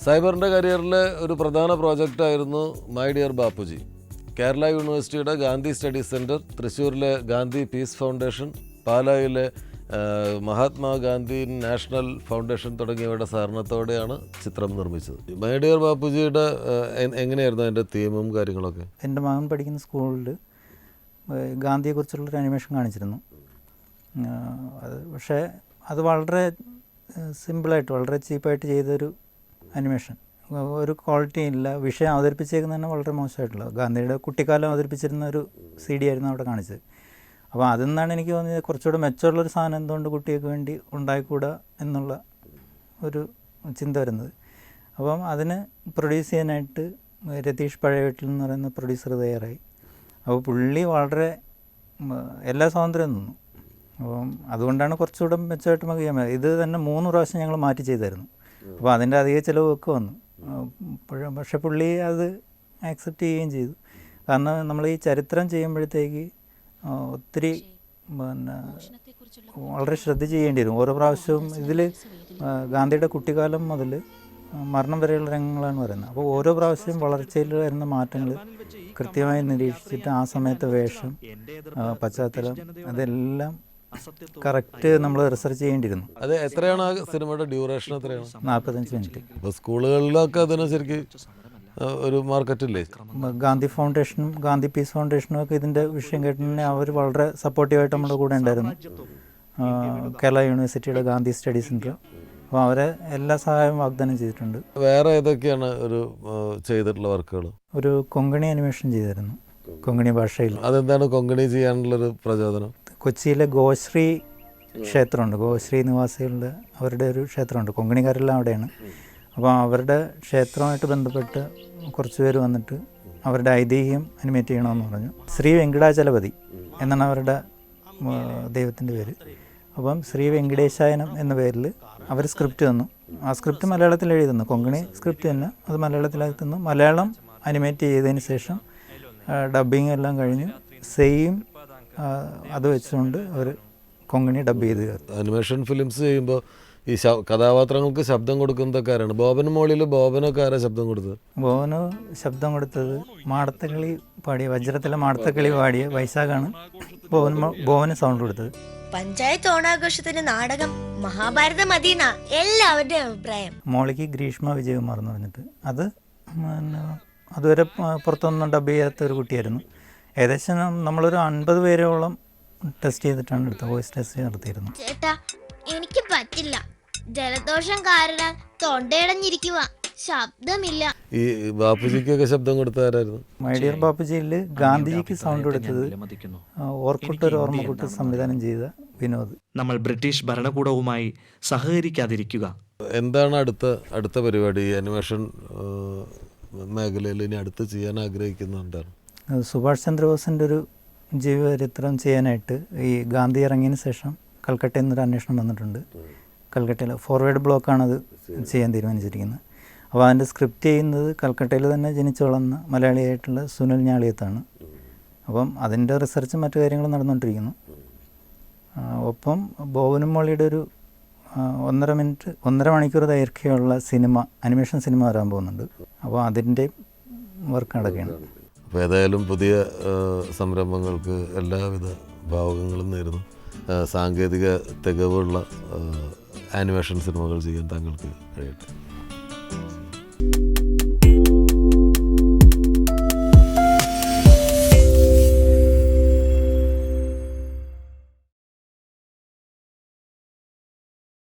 സൈബറിൻ്റെ കരിയറിലെ ഒരു പ്രധാന പ്രോജക്റ്റായിരുന്നു മൈ ഡിയർ ബാപ്പുജി. കേരള യൂണിവേഴ്സിറ്റിയുടെ ഗാന്ധി സ്റ്റഡി സെൻറ്റർ, തൃശ്ശൂരിലെ ഗാന്ധി പീസ് ഫൗണ്ടേഷൻ, പാലായിലെ മഹാത്മാഗാന്ധി നാഷണൽ ഫൗണ്ടേഷൻ തുടങ്ങിയവയുടെ സഹകരണത്തോടെയാണ് ചിത്രം നിർമ്മിച്ചത്. മൈ ഡിയർ ബാപ്പുജിയുടെ എങ്ങനെയായിരുന്നു അതിൻ്റെ തീമും കാര്യങ്ങളൊക്കെ? എൻ്റെ മകൻ പഠിക്കുന്ന സ്കൂളിൽ ഗാന്ധിയെക്കുറിച്ചുള്ളൊരു അനിമേഷൻ കാണിച്ചിരുന്നു. പക്ഷേ അത് വളരെ സിമ്പിളായിട്ട്, വളരെ ചീപ്പായിട്ട് ചെയ്തൊരു അനിമേഷൻ. ഒരു ക്വാളിറ്റി ഇല്ല. വിഷയം അവതരിപ്പിച്ചേക്കുന്നത് തന്നെ വളരെ മോശമായിട്ടുള്ള, ഗാന്ധിയുടെ കുട്ടിക്കാലം അവതരിപ്പിച്ചിരുന്ന ഒരു CD ആയിരുന്നു അവിടെ കാണിച്ചത്. അപ്പോൾ അതിൽ നിന്നാണ് എനിക്ക് തോന്നിയത് കുറച്ചുകൂടെ മെച്ചമുള്ളൊരു സാധനം എന്തുകൊണ്ട് കുട്ടികൾക്ക് വേണ്ടി ഉണ്ടായിക്കൂടാ എന്നുള്ള ഒരു ചിന്ത വരുന്നത്. അപ്പം അതിന് പ്രൊഡ്യൂസ് ചെയ്യാനായിട്ട് രതീഷ് പഴയവീട്ടിൽ എന്ന് പറയുന്ന പ്രൊഡ്യൂസർ തയ്യാറായി. അപ്പോൾ പുള്ളി വളരെ എല്ലാ സ്വാതന്ത്ര്യം തന്നു. അപ്പം അതുകൊണ്ടാണ് കുറച്ചുകൂടെ മെച്ചമായിട്ട് നമുക്ക് ചെയ്യാൻ പറ്റും. ഇത് തന്നെ 3 പ്രാവശ്യം ഞങ്ങൾ മാറ്റി ചെയ്തായിരുന്നു. അപ്പോൾ അതിൻ്റെ അധിക ചിലവൊക്കെ വന്നു. പക്ഷെ പുള്ളി അത് ആക്സെപ്റ്റ് ചെയ്യുകയും ചെയ്തു. കാരണം നമ്മൾ ഈ ചരിത്രം ചെയ്യുമ്പോഴത്തേക്ക് ഒത്തിരി വളരെ ശ്രദ്ധിച്ച് ചെയ്യേണ്ടി വരും. ഓരോ പ്രാവശ്യവും ഇതിൽ ഗാന്ധിയുടെ കുട്ടിക്കാലം മുതൽ മരണം വരെയുള്ള രംഗങ്ങളാണ് പറയുന്നത്. അപ്പോൾ ഓരോ പ്രാവശ്യവും വളർച്ചയിൽ വരുന്ന മാറ്റങ്ങൾ കൃത്യമായി നിരീക്ഷിച്ചിട്ട് ആ സമയത്തെ വേഷം, പശ്ചാത്തലം, അതെല്ലാം കറക്റ്റ് നമ്മൾ റിസർച്ച് ചെയ്യേണ്ടിയിരുന്നു. അത് എത്രയാണ് ആ സിനിമയുടെ ഡ്യൂറേഷൻ? എത്രയാണ്? 45 മിനിറ്റ്. ഇപ്പോൾ സ്കൂളുകളിലൊക്കെ അതിന് ശരിക്കും ഒരു മാർക്കറ്റില്ലേ? ഗാന്ധി ഫൗണ്ടേഷനും ഗാന്ധി പീസ് ഫൗണ്ടേഷനും ഒക്കെ ഇതിൻ്റെ വിഷയം കേട്ടിട്ടുണ്ടെങ്കിൽ അവർ വളരെ സപ്പോർട്ടീവായിട്ട് നമ്മുടെ കൂടെ ഉണ്ടായിരുന്നു. കേരള യൂണിവേഴ്സിറ്റിയുടെ ഗാന്ധി സ്റ്റഡി സെൻറ്റർ. അപ്പോൾ അവരെ എല്ലാ സഹായവും വാഗ്ദാനം ചെയ്തിട്ടുണ്ട്. വേറെ ഏതൊക്കെയാണ് ഒരു ചെയ്തിട്ടുള്ള വർക്കുകൾ? ഒരു കൊങ്കണി അനിമേഷൻ ചെയ്തിരുന്നു, കൊങ്കണി ഭാഷയിൽ. അതെന്താണ് കൊങ്കണി ചെയ്യാനുള്ളൊരു പ്രചോദനം? കൊച്ചിയിലെ ഗോശ്രീ ക്ഷേത്രമുണ്ട്, ഗോശ്രീ നിവാസികളുടെ അവരുടെ ഒരു ക്ഷേത്രമുണ്ട്, കൊങ്കണിക്കാരെല്ലാം അവിടെയാണ്. അപ്പോൾ അവരുടെ ക്ഷേത്രവുമായിട്ട് ബന്ധപ്പെട്ട് കുറച്ച് പേര് വന്നിട്ട് അവരുടെ ഐതിഹ്യം അനിമേറ്റ് ചെയ്യണമെന്ന് പറഞ്ഞു. ശ്രീ വെങ്കടാചലപതി എന്നാണ് അവരുടെ ദൈവത്തിൻ്റെ പേര്. അപ്പം ശ്രീ വെങ്കടേശായനം എന്ന പേരിൽ അവർ സ്ക്രിപ്റ്റ് തന്നു. ആ സ്ക്രിപ്റ്റ് മലയാളത്തിൽ എഴുതി തന്നു. കൊങ്കണി സ്ക്രിപ്റ്റ് തന്നെ അത് മലയാളത്തിലാക്കി തന്നു. മലയാളം അനിമേറ്റ് ചെയ്തതിന് ശേഷം ഡബ്ബിങ് എല്ലാം കഴിഞ്ഞ് സെയിം അത് വെച്ചുകൊണ്ട് അവർ കൊങ്കണി ഡബ് ചെയ്ത്. അനിമേഷൻ ഫിലിംസ് ചെയ്യുമ്പോൾ ഈ കഥാപാത്രങ്ങൾക്ക് ശബ്ദം കൊടുക്കുന്നതൊക്കെ ആരാണ്? ബോബൻ മോളിൽ ബോബനൊക്കെ ആരാ ശബ്ദം കൊടുത്തത്? ബോബന് ശബ്ദം കൊടുത്തത് മാടത്തക്കളി പാടിയ, വജ്രത്തിലെ മാടത്തക്കളി പാടിയ വൈശാഖാണ് ബോബന് സൗണ്ട് കൊടുത്തത്. പഞ്ചായത്ത് ഓണാഘോഷത്തിന് നാടകം മഹാഭാരത മദീന എല്ലാവരുടെയും അഭിപ്രായം. മോളിക്ക് ഗ്രീഷ്മ വിജയകുമാർ എന്ന് പറഞ്ഞിട്ട്, അത് അതുവരെ പുറത്തൊന്നും ഡബ് ചെയ്യാത്ത ഒരു കുട്ടിയായിരുന്നു. ഏകദേശം നമ്മളൊരു 50 പേരോളം ടെസ്റ്റ് ചെയ്തിട്ടാണ് എടുത്തത്, വോയിസ് ടെസ്റ്റ് നടത്തിയിരുന്നു. ചേട്ടാ എനിക്ക് പറ്റില്ല, ജലദോഷം കാരണം തൊണ്ടയടഞ്ഞിരിക്കുക, ശബ്ദമില്ല. ഈ ബാപ്പുജിക്കൊക്കെ ശബ്ദം കൊടുത്താരായിരുന്നു? മൈ ഡിയർ ബാപ്പുജിയിൽ ഗാന്ധിജിക്ക് സൗണ്ട് കൊടുത്തത് ഓർക്കുട്ടൊരു ഓർമ്മക്കുട്ട് സംവിധാനം ചെയ്ത വിനോദ്. നമ്മൾ ബ്രിട്ടീഷ് ഭരണകൂടവുമായി സഹകരിക്കാതിരിക്കുക. എന്താണ് അടുത്ത പരിപാടി? അനിമേഷൻ മേഖലയിൽ ഇനി അടുത്ത് ചെയ്യാൻ ആഗ്രഹിക്കുന്നുണ്ടാണ്? സുഭാഷ് ചന്ദ്രബോസിൻ്റെ ഒരു ജീവചരിത്രം ചെയ്യാനായിട്ട് ഈ ഗാന്ധി ഇറങ്ങിയതിന് ശേഷം കൽക്കട്ടയിൽ നിന്നൊരു അന്വേഷണം വന്നിട്ടുണ്ട്. കൽക്കട്ടയിൽ ഫോർവേഡ് ബ്ലോക്കാണത് ചെയ്യാൻ തീരുമാനിച്ചിരിക്കുന്നത്. അപ്പോൾ അതിൻ്റെ സ്ക്രിപ്റ്റ് ചെയ്യുന്നത് കൽക്കട്ടയിൽ തന്നെ ജനിച്ചു വളർന്ന മലയാളിയായിട്ടുള്ള സുനിൽ ഞാളിയത്താണ്. അപ്പം അതിൻ്റെ റിസർച്ചും മറ്റു കാര്യങ്ങളും നടന്നുകൊണ്ടിരിക്കുന്നു. ഒപ്പം ബോബനും മോളിയുടെ ഒരു 1.5 മണിക്കൂർ ദൈർഘ്യമുള്ള സിനിമ, അനിമേഷൻ സിനിമ വരാൻ പോകുന്നുണ്ട്. അപ്പോൾ അതിൻ്റെ വർക്ക് നടക്കുകയാണ്. അപ്പോൾ ഏതായാലും പുതിയ സംരംഭങ്ങൾക്ക് എല്ലാവിധ ഭാവുകങ്ങളും നേരുന്നു. സാങ്കേതിക തികവുള്ള ആനിമേഷൻ സിനിമകൾ ചെയ്യാൻ താങ്കൾക്ക് കഴിയട്ടെ.